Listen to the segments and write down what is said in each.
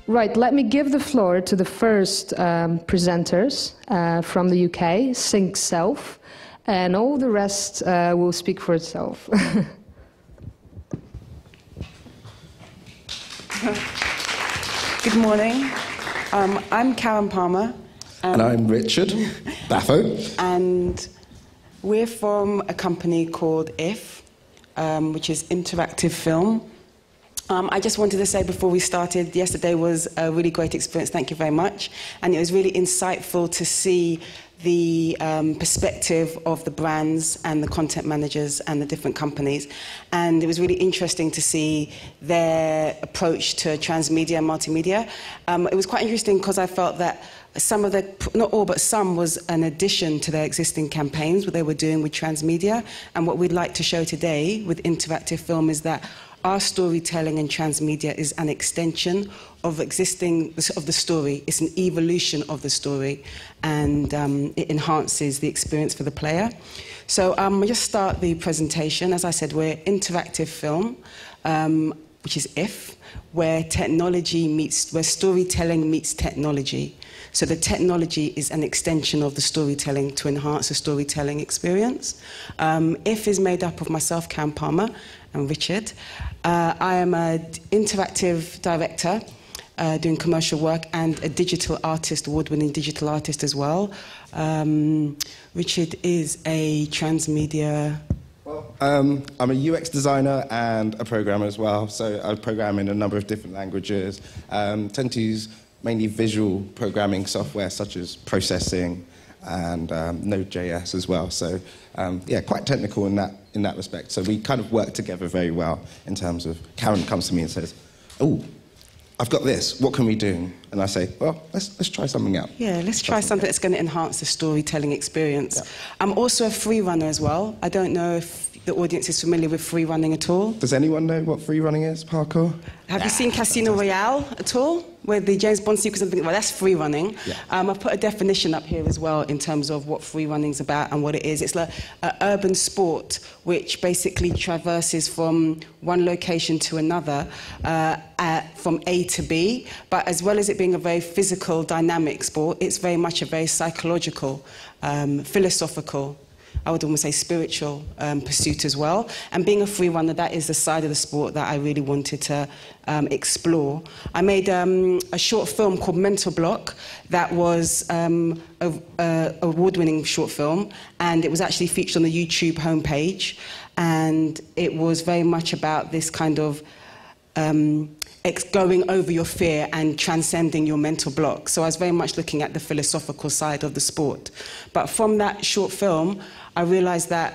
Right, let me give the floor to the first presenters from the UK, Sync Self, and all the rest will speak for itself. Good morning. I'm Karen Palmer. And I'm Richard Baffo. And we're from a company called IF, which is Interactive Film. I just wanted to say before we started, yesterday was a really great experience, thank you very much. And it was really insightful to see the perspective of the brands and the content managers and the different companies. And it was really interesting to see their approach to transmedia and multimedia. It was quite interesting because I felt that some of the, not all, but some was an addition to their existing campaigns, what they were doing with transmedia. And what we'd like to show today with interactive film is that our storytelling and transmedia is an extension of the story. It's an evolution of the story, and it enhances the experience for the player. So we'll just start the presentation. As I said, we're interactive film, which is IF, where storytelling meets technology. So the technology is an extension of the storytelling to enhance the storytelling experience. IF is made up of myself, Karen Palmer, and Richard. I am an interactive director doing commercial work and a digital artist, award-winning digital artist as well. Richard is a transmedia... Well, I'm a UX designer and a programmer as well, so I program in a number of different languages. Tend to use mainly visual programming software such as processing and Node.js as well. So yeah, quite technical in that respect. So we kind of work together very well in terms of Karen comes to me and says, "Oh, I've got this. What can we do?" And I say, "Well, let's try something out." Yeah, let's try something that's going to enhance the storytelling experience. Yeah. I'm also a free runner as well. I don't know if the audience is familiar with free running at all. Does anyone know what free running is? Parkour? Have you seen Casino Royale at all? Where the James Bond sequence and things, well, that's free running. Yeah. I've put a definition up here as well in terms of what free running is about and what it is. It's like an urban sport which basically traverses from one location to another, from A to B. But as well as it being a very physical, dynamic sport, it's very much a very psychological, philosophical, I would almost say spiritual pursuit as well. And being a free runner, that is the side of the sport that I really wanted to explore. I made a short film called Mental Block that was an award-winning short film, and it was actually featured on the YouTube homepage. And it was very much about this kind of going over your fear and transcending your mental block. So I was very much looking at the philosophical side of the sport. But from that short film, I realized that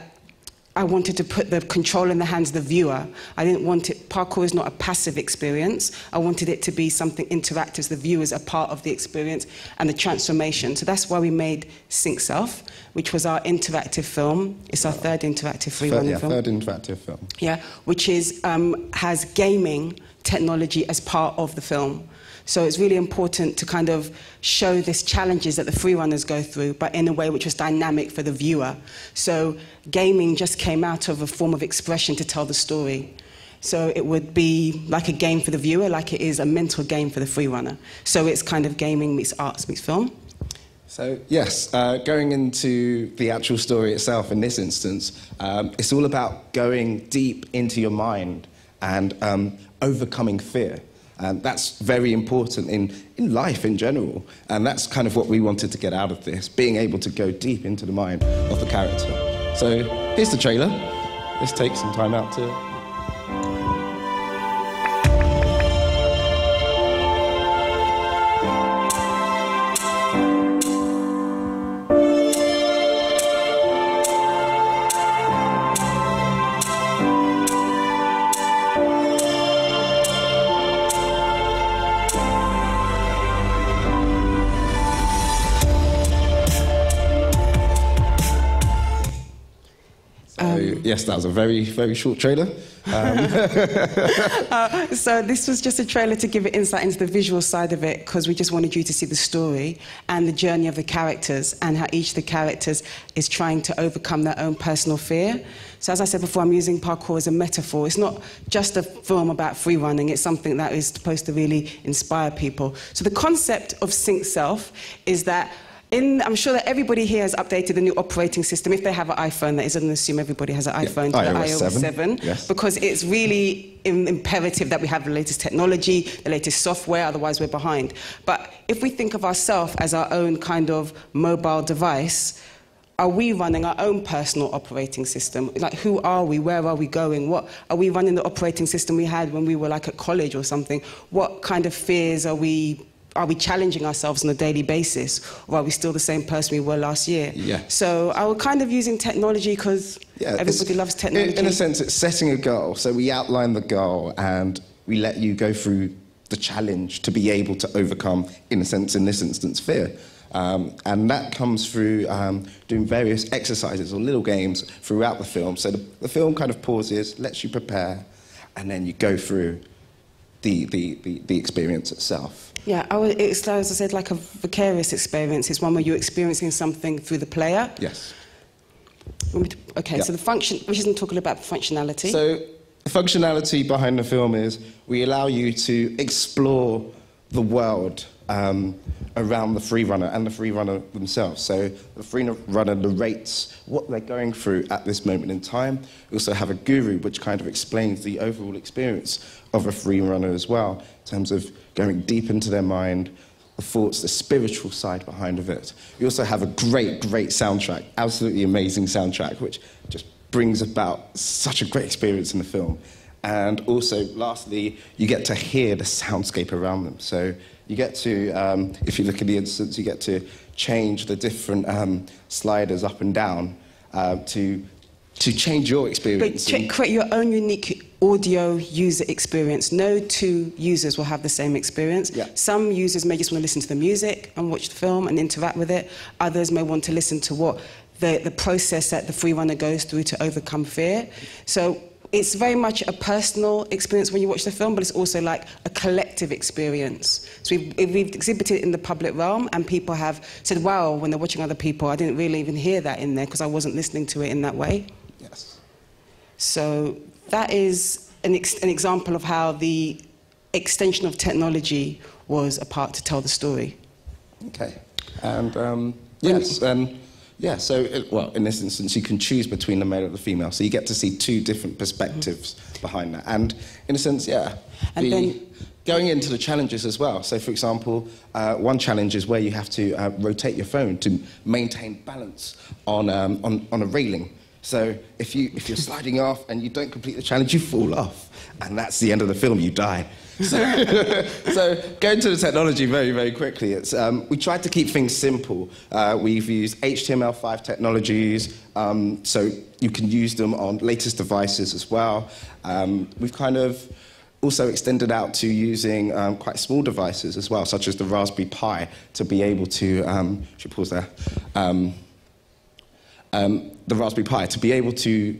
I wanted to put the control in the hands of the viewer. I didn't want it, parkour is not a passive experience. I wanted it to be something interactive, so the viewers are part of the experience and the transformation. So that's why we made Sync Self, which was our interactive film. It's our third interactive free-running film. Third interactive film. Yeah, which is, has gaming technology as part of the film. So it's really important to kind of show these challenges that the free runners go through, but in a way which was dynamic for the viewer. So gaming just came out of a form of expression to tell the story. So it would be like a game for the viewer, like it is a mental game for the free runner. So it's kind of gaming meets arts meets film. So yes, going into the actual story itself in this instance, it's all about going deep into your mind and overcoming fear. And that's very important in life in general. And that's kind of what we wanted to get out of this, being able to go deep into the mind of the character. So here's the trailer. Let's take some time out to... Yes, that was a very, very short trailer. So this was just a trailer to give it insight into the visual side of it, because we just wanted you to see the story and the journey of the characters and how each of the characters is trying to overcome their own personal fear. So as I said before, I'm using parkour as a metaphor. It's not just a film about free running. It's something that is supposed to really inspire people. So the concept of Sync Self is that I'm sure that everybody here has updated the new operating system. If they have an iPhone, that is, I'm going to assume everybody has an iPhone, to the iOS 7. Yes. Because it's really imperative that we have the latest technology, the latest software, otherwise we're behind. But if we think of ourselves as our own kind of mobile device, are we running our own personal operating system? Like, who are we? Where are we going? What are we running the operating system we had when we were like at college or something? What kind of fears are we challenging ourselves on a daily basis, or are we still the same person we were last year? Yeah. So I was kind of using technology because everybody loves technology. In a sense, it's setting a goal. So we outline the goal and we let you go through the challenge to be able to overcome, in a sense, in this instance, fear. And that comes through doing various exercises or little games throughout the film. So the film kind of pauses, lets you prepare, and then you go through the experience itself. Yeah, it's, as I said, like a vicarious experience. It's one where you're experiencing something through the player. Yes. Okay, Yeah. so the function, which isn't talking about functionality. So the functionality behind the film is we allow you to explore the world around the free runner and the free runner themselves. So the free runner narrates what they're going through at this moment in time. We also have a guru, which kind of explains the overall experience of a free runner as well, in terms of going deep into their mind, the thoughts, the spiritual side behind of it. We also have a great, great soundtrack, absolutely amazing soundtrack, which just brings about such a great experience in the film. And also, lastly, you get to hear the soundscape around them. So you get to, if you look at the instance, you get to change the different sliders up and down to change your experience. But create your own unique audio user experience. No two users will have the same experience. Yeah. Some users may just want to listen to the music and watch the film and interact with it. Others may want to listen to what the process that the free runner goes through to overcome fear. So it's very much a personal experience when you watch the film, but it's also like a collective experience. So we've exhibited it in the public realm, and people have said, wow, when they're watching other people, I didn't really even hear that in there because I wasn't listening to it in that way. Yes. So that is an example of how the extension of technology was a part to tell the story. Okay. And yes, and yeah, so, well, in this instance, you can choose between the male and the female. So you get to see two different perspectives behind that. And in a sense, yeah, and then going into the challenges as well. So, for example, one challenge is where you have to rotate your phone to maintain balance on a railing. So if you're sliding off and you don't complete the challenge, you fall off. And that's the end of the film, you die. So going to the technology very, very quickly, it's, we tried to keep things simple. We've used HTML5 technologies, so you can use them on latest devices as well. We've kind of also extended out to using quite small devices as well, such as the Raspberry Pi, to be able to, should pause there, the Raspberry Pi, to be able to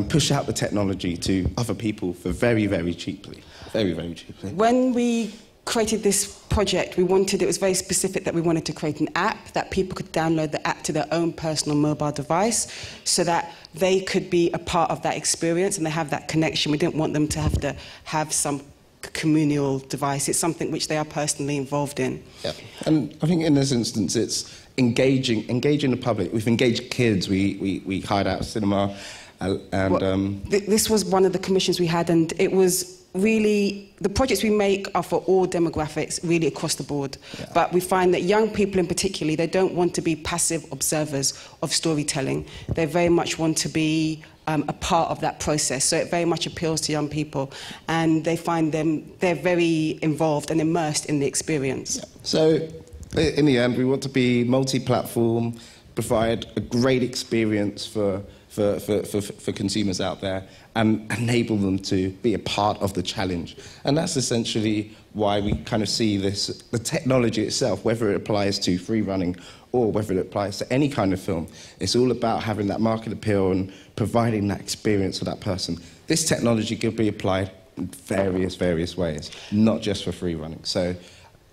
push out the technology to other people for very, very cheaply. Very, very cheaply. When we created this project, it was very specific that we wanted to create an app that people could download the app to their own personal mobile device so that they could be a part of that experience and they have that connection. We didn't want them to have some communal device. It's something which they are personally involved in. Yeah. And I think in this instance, it's engaging the public. We've engaged kids. We hired out a cinema. This was one of the commissions we had, and it was really, the projects we make are for all demographics, really across the board. Yeah. But we find that young people in particular, they don't want to be passive observers of storytelling. They very much want to be a part of that process. So it very much appeals to young people, and they find they're very involved and immersed in the experience. Yeah. So in the end, we want to be multi-platform, provide a great experience for for consumers out there and enable them to be a part of the challenge. And that's essentially why we kind of see this, the technology itself, whether it applies to free running or whether it applies to any kind of film. It's all about having that market appeal and providing that experience for that person. This technology could be applied in various ways, not just for free running. So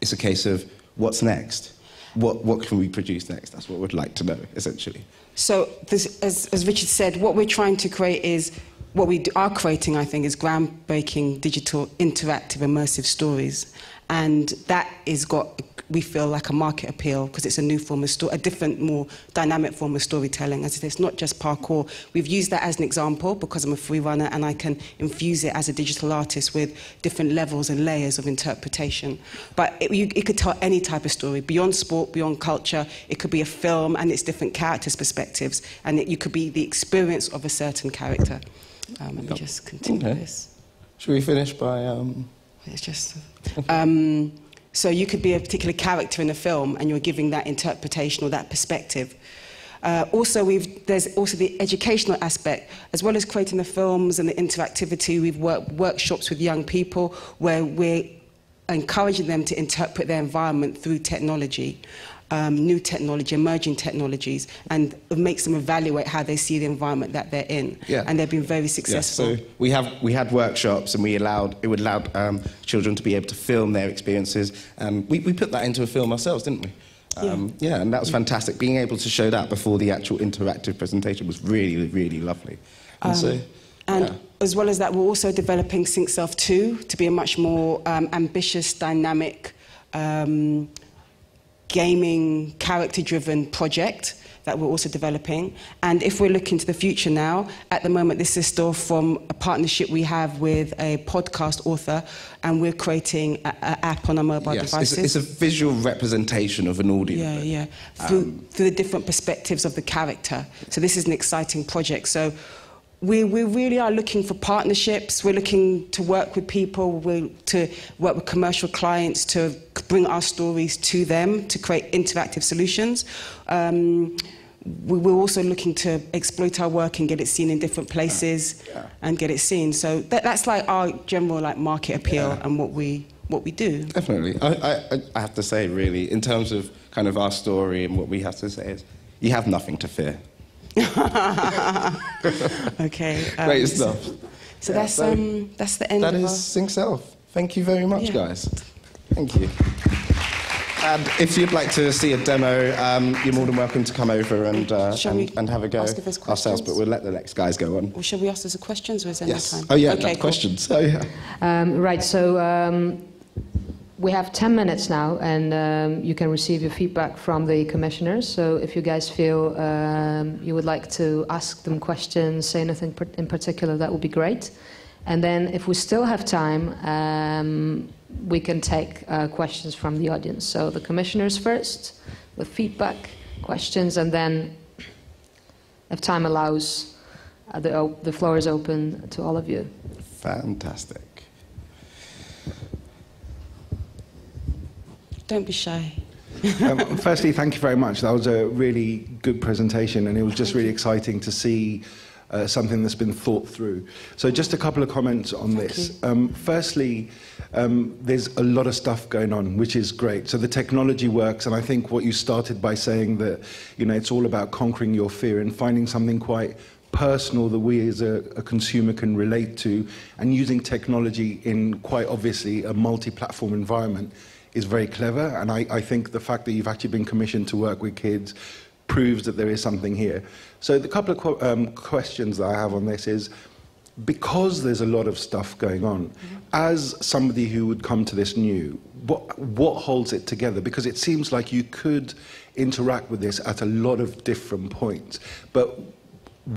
it's a case of what's next? What can we produce next? That's what we'd like to know, essentially. So this, as Richard said, what we're trying to create is, what we are creating, I think, is groundbreaking digital interactive immersive stories. And that is got, we feel, like a market appeal because it's a new form of a different, more dynamic form of storytelling. As it's not just parkour. We've used that as an example because I'm a free runner and I can infuse it as a digital artist with different levels and layers of interpretation. But it could tell any type of story, beyond sport, beyond culture. It could be a film and its different characters' perspectives, and you could be the experience of a certain character. Let me just continue this. Should we finish by... It's just... so you could be a particular character in a film and you're giving that interpretation or that perspective. There's also the educational aspect. As well as creating the films and the interactivity, we've worked workshops with young people where we're encouraging them to interpret their environment through technology. New technology, emerging technologies, and it makes them evaluate how they see the environment that they're in. Yeah. And they've been very successful. Yeah, so we had workshops, and it would allow children to be able to film their experiences, and we put that into a film ourselves, didn't we? Yeah, and that was fantastic. Being able to show that before the actual interactive presentation was really, really lovely. And as well as that, we're also developing Sync Self 2 to be a much more ambitious, dynamic, gaming, character-driven project that we're also developing. And if we're looking to the future now, at the moment this is still from a partnership we have with a podcast author, and we're creating an app on our mobile devices. It's a visual representation of an audio. Yeah. Through the different perspectives of the character. So this is an exciting project. So we really are looking for partnerships. We're looking to work with people, to work with commercial clients, to bring our stories to them, to create interactive solutions. We're also looking to exploit our work and get it seen in different places and get it seen. So that's like our general market appeal and what we do. Definitely. I have to say, really, in terms of kind of our story and what we have to say is, you have nothing to fear. Okay. Great stuff. So that's the end that of is Sync Self. Thank you very much, guys. Thank you. And if you'd like to see a demo, you're more than welcome to come over and have a go ourselves, but we'll let the next guys go on. Or shall we ask us questions, or is there no time? Oh, yeah, okay, cool. Questions. Oh, yeah. Right, so we have 10 minutes now, and you can receive your feedback from the commissioners. So if you guys feel you would like to ask them questions, say anything in particular, that would be great. And then if we still have time, we can take questions from the audience. So the commissioners first, with feedback, questions, and then, if time allows, the floor is open to all of you. Fantastic. Don't be shy. Firstly, thank you very much. That was a really good presentation, and it was just really exciting to see something that's been thought through. So just a couple of comments on this. Firstly, there's a lot of stuff going on, which is great. So the technology works, and I think what you started by saying that, it's all about conquering your fear and finding something quite personal that we as a consumer can relate to, and using technology in quite obviously a multi-platform environment is very clever. And I think the fact that you've actually been commissioned to work with kids proves that there is something here. So the couple of questions that I have on this is, because there's a lot of stuff going on, as somebody who would come to this new, what holds it together? Because it seems like you could interact with this at a lot of different points, but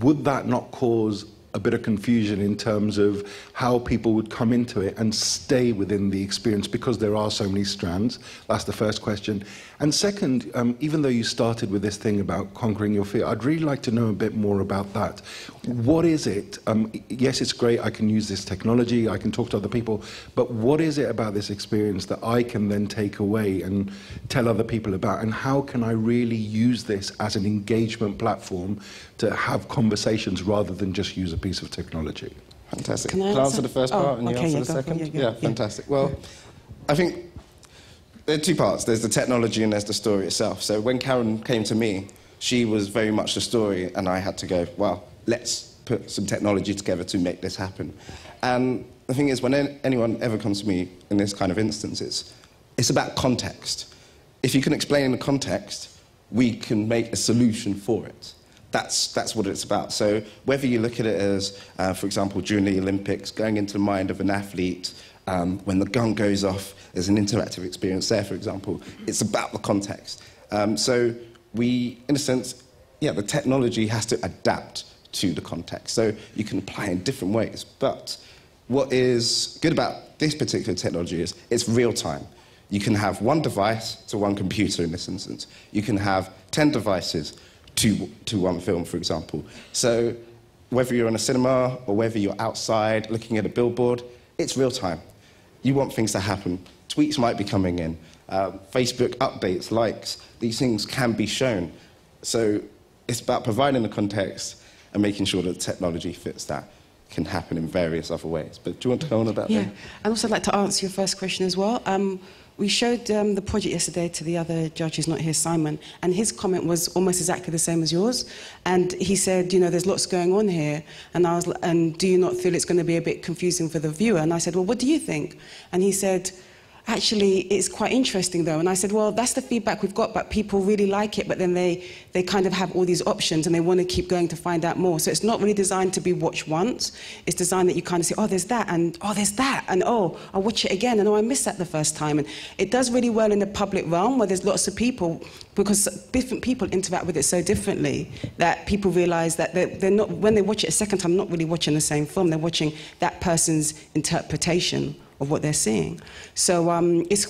would that not cause a bit of confusion in terms of how people would come into it and stay within the experience because there are so many strands. That's the first question. And second, even though you started with this thing about conquering your fear, I'd really like to know a bit more about that. What is it? Yes, it's great, I can use this technology, I can talk to other people, but what is it about this experience that I can then take away and tell other people about? And how can I really use this as an engagement platform to have conversations rather than just use a piece of technology? Fantastic. Can I answer the first part and you answer the second? Yeah, fantastic. Well, I think there are two parts. There's the technology and there's the story itself. So when Karen came to me, she was very much the story, and I had to go, well, let's put some technology together to make this happen. And the thing is, when anyone ever comes to me in this kind of instance, it's about context. If you can explain the context, we can make a solution for it. That's what it's about. So whether you look at it as, for example, during the Olympics, going into the mind of an athlete, when the gun goes off, there's an interactive experience there, for example. It's about the context. So we, in a sense, the technology has to adapt to the context. So you can apply in different ways. But what is good about this particular technology is it's real time. You can have one device to one computer in this instance. You can have 10 devices to one film, for example. So whether you're in a cinema or whether you're outside looking at a billboard, it's real time. You want things to happen. Tweets might be coming in. Facebook updates, likes, these things can be shown. So it's about providing the context and making sure that the technology fits that can happen in various other ways. But do you want to go on about that? Yeah, I'd also like to answer your first question as well. We showed the project yesterday to the other judge who's not here, Simon, and his comment was almost exactly the same as yours. And he said, you know, there's lots going on here, and do you not feel it's going to be a bit confusing for the viewer? And I said, well, what do you think? And he said, actually, it's quite interesting, though. And I said, well, that's the feedback we've got, but people really like it, but then they kind of have all these options, and they want to keep going to find out more. So it's not really designed to be watched once. It's designed that you kind of say, oh, there's that, and oh, there's that, and oh, I'll watch it again, and oh, I missed that the first time. And it does really well in the public realm, where there's lots of people, because different people interact with it so differently, that people realise that they're not, when they watch it a second time, not really watching the same film, they're watching that person's interpretation of what they're seeing. So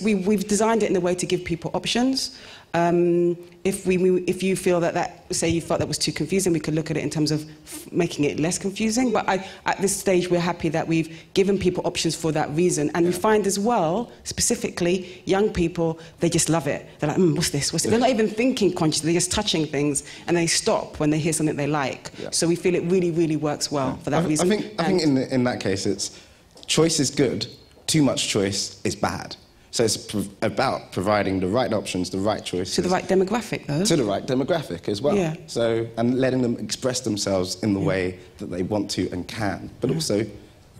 we've designed it in a way to give people options. If you feel say you felt that was too confusing, we could look at it in terms of making it less confusing. But at this stage, we're happy that we've given people options for that reason. And we find as well, specifically, young people, they just love it. They're like, what's this? What's it? They're not even thinking consciously, they're just touching things, and they stop when they hear something they like. Yeah. So we feel it really, really works well for that reason. I think in that case, it's choice is good. Too much choice is bad. So it's about providing the right options, the right choices. To the right demographic, though. To the right demographic as well. Yeah. So, and letting them express themselves in the way that they want to and can, but also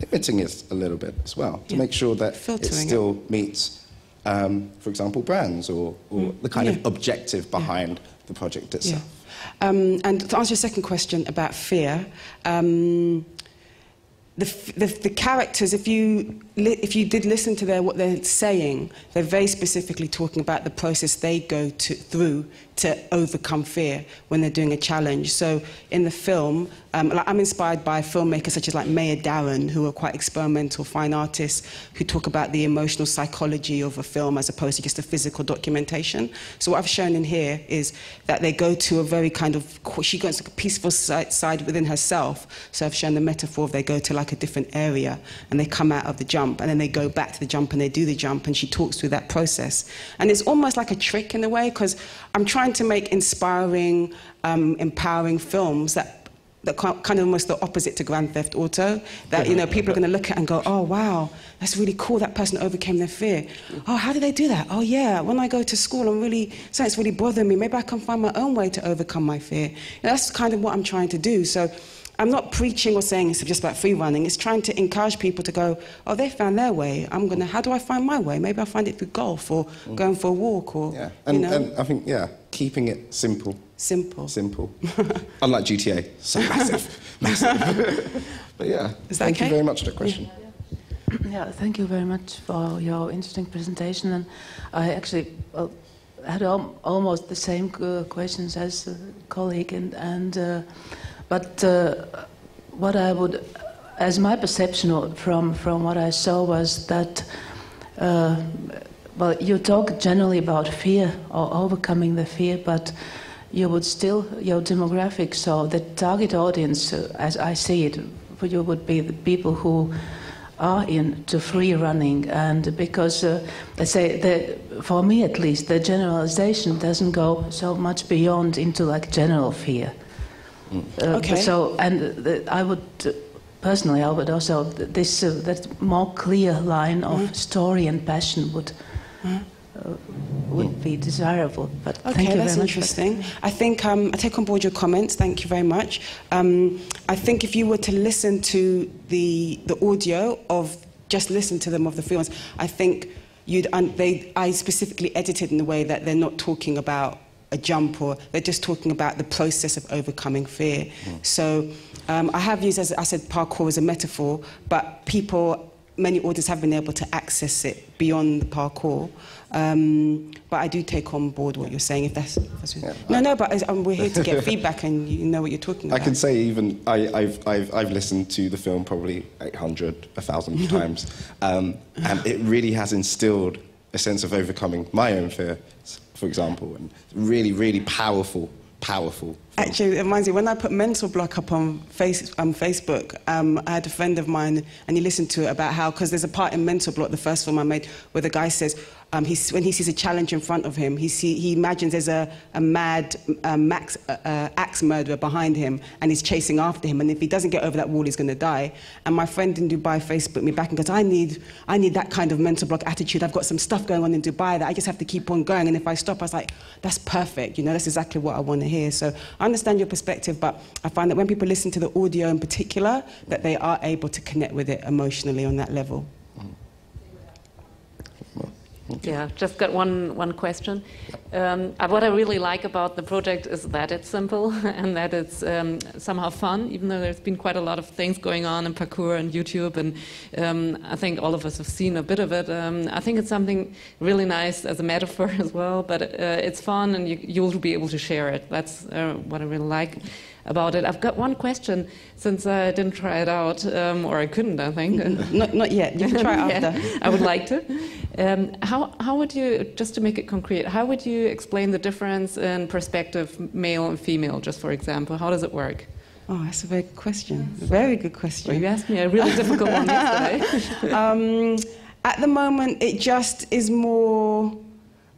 limiting it a little bit as well, to make sure that it still meets, for example, brands or the kind of objective behind the project itself. Yeah. And to answer your second question about fear, the characters, if you did listen to what they're saying, they're very specifically talking about the process they go through to overcome fear when they're doing a challenge. So in the film, I'm inspired by filmmakers such as like Maya Darren, who are quite experimental fine artists who talk about the emotional psychology of a film as opposed to just a physical documentation. So what I've shown in here is that they go to a very kind of, she goes to a peaceful side within herself. So I've shown the metaphor of they go to like a different area and they come out of the jump and then they go back to the jump and they do the jump, and she talks through that process. And it's almost like a trick in a way, because I'm trying to make inspiring, empowering films that kind of almost the opposite to Grand Theft Auto, that, you know, people are going to look at and go, oh, wow, that's really cool, that person overcame their fear. Oh, how did they do that? Oh, yeah, when I go to school, something's really bothering me. Maybe I can find my own way to overcome my fear. That's kind of what I'm trying to do. So I'm not preaching or saying it's just about free running. It's trying to encourage people to go, oh, they found their way. how do I find my way? Maybe I'll find it through golf or going for a walk or, and I think, keeping it simple. Simple. Unlike GTA, so massive. But yeah, thank you very much for the question. Yeah, thank you very much for your interesting presentation. And I actually had almost the same questions as a colleague, but what I would, as my perception from what I saw was that, well, you talk generally about fear or overcoming the fear, but you would still, your demographics, so the target audience, as I see it, for you would be the people who are into free running, and because let's say for me at least the generalization doesn't go so much beyond into like general fear. Okay. So I would personally I would also that more clear line of story and passion would be desirable. But okay, thank you that's very much. interesting. I think I take on board your comments. Thank you very much. I think if you were to listen to the audio of just listen to them of the films, I think I specifically edited in the way that they're not talking about a jump, or they're just talking about the process of overcoming fear. So I have used, as I said, parkour as a metaphor, but many audiences have been able to access it beyond the parkour. But I do take on board what you're saying. If that's yeah. No, but we're here to get feedback, and you know what you're talking about. I can say even I've listened to the film probably 800, 1,000 times, and it really has instilled a sense of overcoming my own fear, for example, and really, really powerful. Actually, it reminds me, when I put Mental Block up on Facebook, I had a friend of mine, and he listened to it about how, because there's a part in Mental Block, the first film I made, where the guy says, when he sees a challenge in front of him, he imagines there's a mad axe murderer behind him, and he's chasing after him, and if he doesn't get over that wall, he's going to die. And my friend in Dubai Facebooked me back and goes, I need that kind of Mental Block attitude. I've got some stuff going on in Dubai that I just have to keep on going, and if I stop, I was like, that's perfect, you know, that's exactly what I want to hear. So I understand your perspective, but I find that when people listen to the audio in particular, that they are able to connect with it emotionally on that level. Yeah, I've just got one question. What I really like about the project is that it's simple and that it's somehow fun, even though there's been quite a lot of things going on in parkour and YouTube, and I think all of us have seen a bit of it. I think it's something really nice as a metaphor as well, but it's fun, and you'll be able to share it. That's what I really like about it. I've got one question, since I didn't try it out, or I couldn't, I think. Not yet. You can try it after. Yeah, I would like to. How would you, just to make it concrete, how would you explain the difference in perspective, male and female, just for example? How does it work? Oh, that's a very good question. Very good question. Well, you asked me a really difficult one yesterday. At the moment, it just is more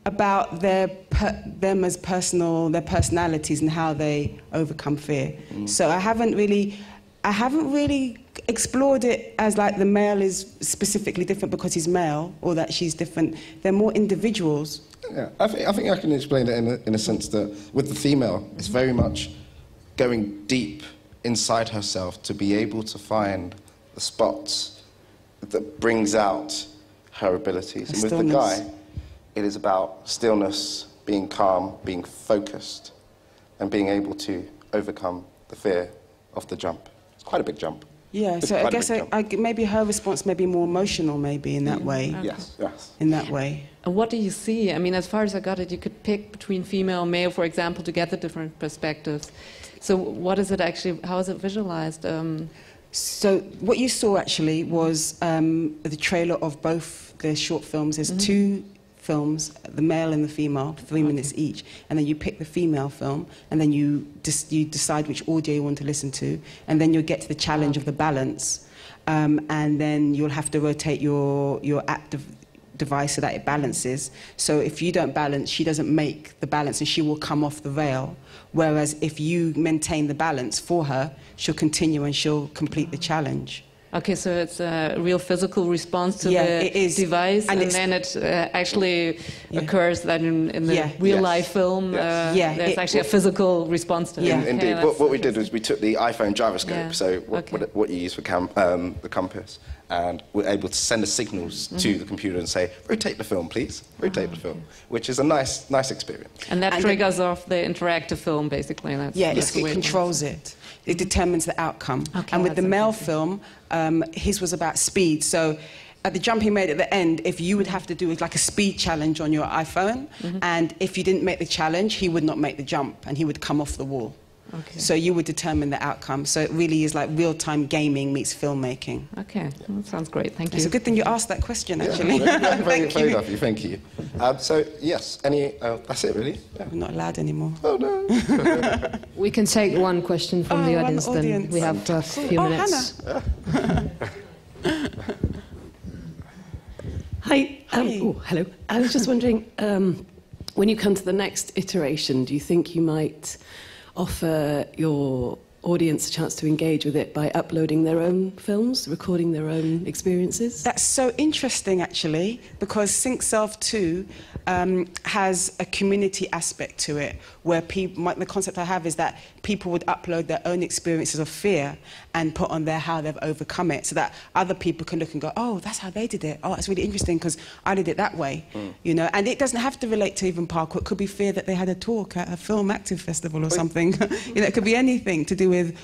about them as their personalities and how they overcome fear. So I haven't really explored it as like the male is specifically different because he's male, or that she's different. They're more individuals. Yeah, I think I can explain it in a sense that with the female, it's very much going deep inside herself to be able to find the spots that brings out her abilities. And with the guy, it is about stillness, being calm, being focused, and being able to overcome the fear of the jump. It's quite a big jump. Yeah, so I guess maybe her response may be more emotional, maybe, in that way. Okay. Yes. In that way. And what do you see? I mean, as far as I got it, you could pick between female and male, for example, to get the different perspectives. So what is it actually, how is it visualized? So what you saw actually was the trailer of both the short films. There's two films, the male and the female, 3 minutes each, and then you pick the female film, and then you decide which audio you want to listen to, and then you'll get to the challenge of the balance, and then you'll have to rotate your app device so that it balances. So if you don't balance, she doesn't make the balance, and she will come off the rail. Whereas if you maintain the balance for her, she'll continue and she'll complete the challenge. Okay, so it's a real physical response to the device, and then it actually occurs that in the real-life film, there's actually a physical response to it. Indeed. What we did was we took the iPhone gyroscope, so what you use for the compass, and we're able to send the signals to the computer and say, rotate the film, please, rotate the film, which is a nice experience. And that triggers off the interactive film, basically. It controls it. It determines the outcome. Okay, and with the male film, his was about speed. So at the jump he made at the end, if you would have to do like a speed challenge on your iPhone, and if you didn't make the challenge, he would not make the jump, and he would come off the wall. Okay. So you would determine the outcome. So it really is like real-time gaming meets filmmaking. Okay, well, that sounds great. Thank you. It's a good thing you asked that question, actually. Very lovely, thank you. So, yes, that's it, really? Yeah. We're not allowed anymore. Oh, no. We can take one question from the audience, then. We have a few minutes. Hannah. Hi. Hello. I was just wondering, when you come to the next iteration, do you think you might offer your audience a chance to engage with it by uploading their own films, recording their own experiences? That's so interesting, actually, because Sync Self 2 has a community aspect to it, where the concept I have is that people would upload their own experiences of fear and put on there how they've overcome it, so that other people can look and go, oh, that's how they did it. Oh, that's really interesting, because I did it that way. You know, and it doesn't have to relate to even parkour. It could be fear that they had a talk at a Filmteractive festival or something. You know, it could be anything to do with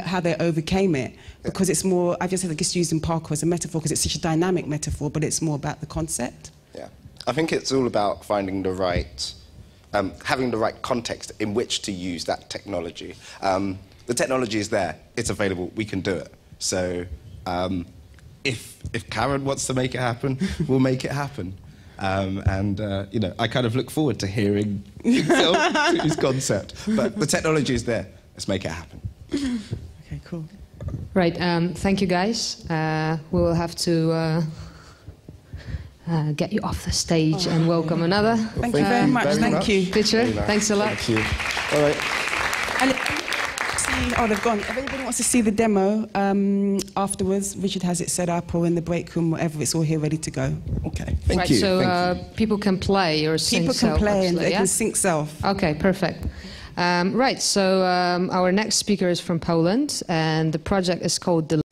how they overcame it, because it's more, I just using parkour as a metaphor because it's such a dynamic metaphor, but it's more about the concept. Yeah, I think it's all about finding the right, having the right context in which to use that technology. The technology is there, it's available, we can do it. So if Karen wants to make it happen, we'll make it happen. You know, I kind of look forward to hearing his concept, but the technology is there, let's make it happen. Okay, cool. Right, thank you guys. We will have to get you off the stage and welcome another. Thank you very much. Thank you. Teacher, thanks a lot. Thank you. All right. And they've gone. If anybody wants to see the demo afterwards, Richard has it set up, or in the break room, whatever. It's all here ready to go. Okay, thank Right, you. so people can play or sync self. People can play and actually, they yeah? can sync self. Okay, perfect. Right, so our next speaker is from Poland, and the project is called The